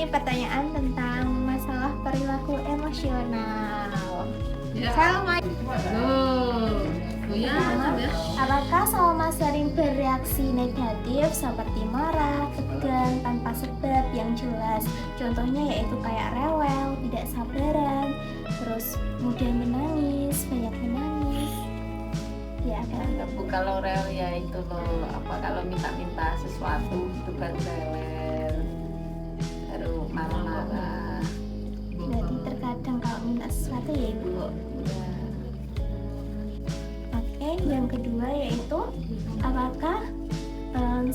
pertanyaan tentang masalah perilaku emosional. Ya. Salma, Ya, ya. apakah Salma sering bereaksi negatif seperti marah, tegang tanpa sebab yang jelas? Contohnya yaitu kayak rewel, tidak sabaran, terus mudah menangis, banyak menangis. Ya ada. Bu, kalau rel ya itu loh, kalau minta sesuatu itu baru rewel, baru marah-marah. Berarti terkadang kalau minta sesuatu ya ibu. Ya. Oke, yang kedua yaitu apakah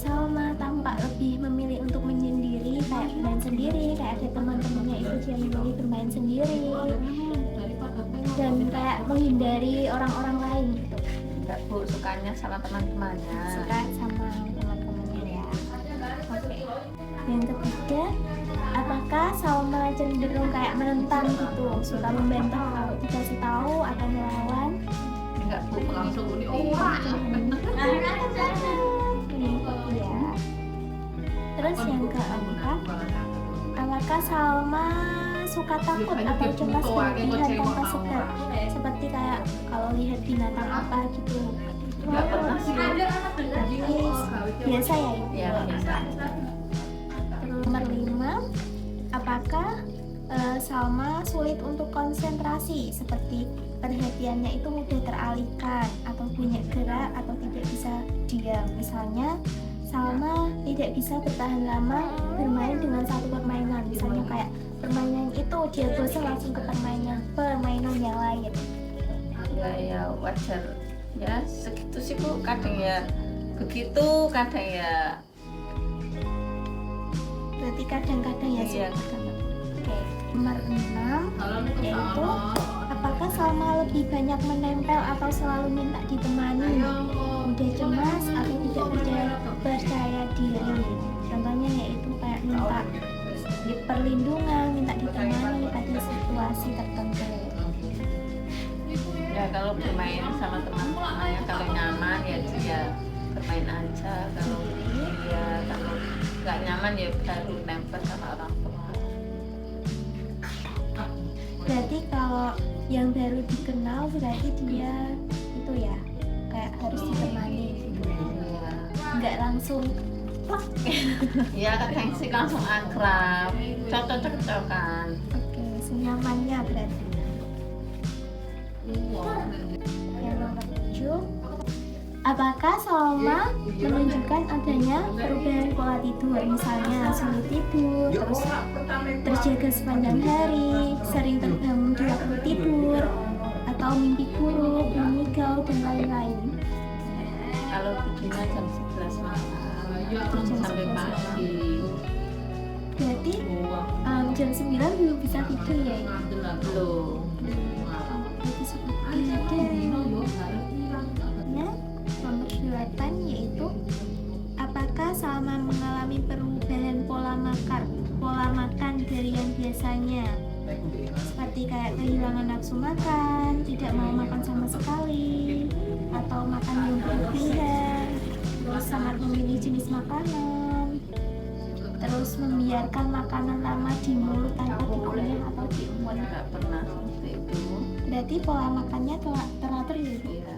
Salma tampak lebih memilih untuk menyendiri, kayak bermain sendiri, kayak ada teman-temannya itu dia memilih bermain sendiri dan kayak menghindari orang-orang lain gitu. Enggak Bu, sukanya sama teman-temannya. Suka sama teman-temannya ya. Oke. Yang ketiga, apakah Salma cenderung kayak menentang gitu, suka membantah kalau dikasih tahu atau melawan? Enggak Bu, langsung ini Iya. Terus yang keempat, apakah Salma suka takut atau cemas berlebihan tanpa sebab? Seperti kayak kalau lihat binatang apa gitu. enggak pernah sih. Biasa ya ibu? Ya, biasa. Terus nomor 5, apakah Salma sulit untuk konsentrasi, seperti perhatiannya itu mudah teralihkan atau banyak gerak atau tidak bisa diam? Misalnya Salma tidak bisa bertahan lama bermain dengan satu permainan, misalnya kayak permainan itu dia bosan langsung ke permainan yang lain. Ya wajar ya, segitu sih Bu, kadang ya begitu, kadang ya Berarti kadang-kadang ya iya. Oke, nomor 6 yaitu apakah Salma lebih banyak menempel atau selalu minta ditemani, mudah cemas atau tidak percaya diri? Contohnya yaitu kayak minta perlindungan, minta ditemani pada situasi tertentu. Ya kalau bermain sama teman-temannya, kalau nyaman ya dia bermain aja, kalau nggak nyaman ya baru nempel sama orang tua. Berarti kalau yang baru dikenal berarti dia itu ya kayak harus ditemani gitu. Iya. Nggak langsung plak. Ya kadang sih langsung akrab, cocok-cocokan. Oke, senyamannya berarti. Yang nomor 7, apakah Salma menunjukkan adanya perubahan pola tidur, misalnya sulit tidur, terus terjaga sepanjang hari, sering terbangun di waktu tidur, atau mimpi buruk, mengigau, dan lain-lain? Kalau tidurnya jam 11 malam sampai pagi. Berarti jam 9 belum bisa tidur ya? Belum. Berarti seperti nah, nomor 8 yaitu apakah Salma mengalami perubahan pola makan dari yang biasanya, seperti kayak kehilangan nafsu makan, tidak mau makan sama sekali, atau makan yang berlebihan, terus sangat memilih jenis makanan, terus membiarkan makanan lama di mulut tanpa dikunyah atau diumum? Nggak pernah seperti itu. Berarti pola makannya teratur ya ibu? Iya.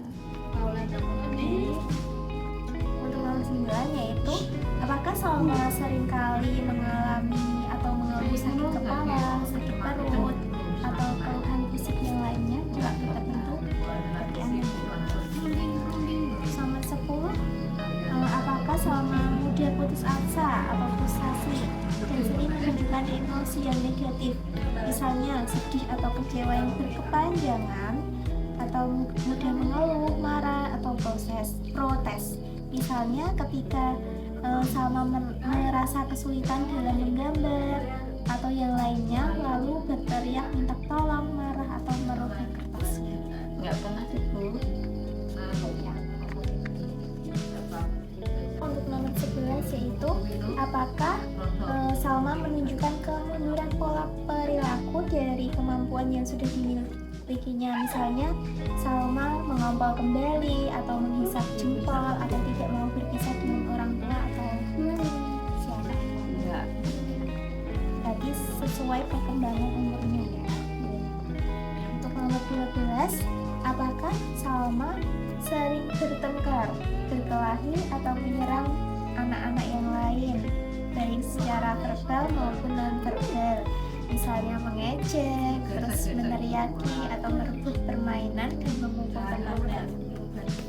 Untuk nomor 9 yaitu apakah Salma seringkali mengalami atau mengalami sakit kepala, sakit perut, atau keluhan fisik yang lainnya juga tertentu? Nomor 10, apakah Salma mudah putus asa atau frustasi dan sering menunjukkan emosi yang negatif, misalnya sedih atau kecewa yang berkepanjangan, atau mudah mengeluh, marah, atau protes. Misalnya ketika Salma merasa kesulitan dalam menggambar atau yang lainnya, lalu berteriak minta tolong, marah, atau merobek kertasnya. Nggak pernah Bu. Untuk nomor 11 yaitu apakah Salma menunjukkan kemunduran pola perilaku dari kemampuan yang sudah dimilikinya, misalnya Salma mengompol kembali atau menghisap jempol atau tidak mau berpisah dengan orang tua atau siapa? Enggak. Berarti sesuai perkembangan umurnya ya. Untuk nomor 12, apakah Salma sering bertengkar, berkelahi atau menyerang anak-anak yang lain, baik secara verbal maupun non-verbal, misalnya mengejek, terus meneriaki atau merebut permainan dan memukul temannya.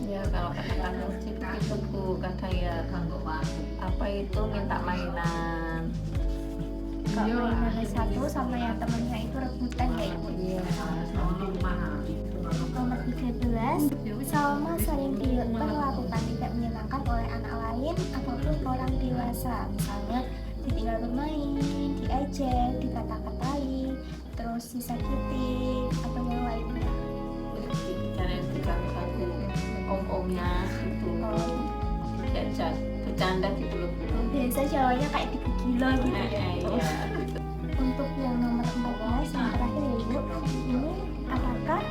Ya kalau kadang-kadang sih begitu Bu, kadang ya apa itu minta mainan. Kalau mainannya satu sama yang temennya itu rebutan kayak gitu. Iya. Nomor 13, Salma sering diperlakukan tidak menyenangkan oleh anak lain ataupun orang dewasa, misalnya ditinggal bermain, diejek, dikata-katai, terus disakiti atau yang lainnya. Cara yang diganggu om-omnya itu diajak bercanda gitu loh Bu. Biasa Jawanya kayak digila gitu ya. Iya. Untuk yang nomor 14 yang terakhir ya Ibu, ini apakah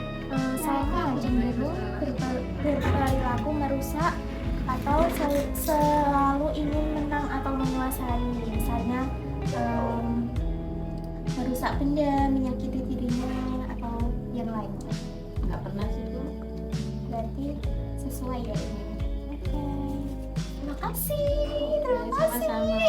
Salma cenderung berperilaku merusak atau selalu ingin menang atau menguasai, misalnya merusak benda, menyakiti dirinya atau yang lainnya. Nggak pernah sih Bu. Berarti sesuai ya ini. Oke. Terima kasih. Sama-sama.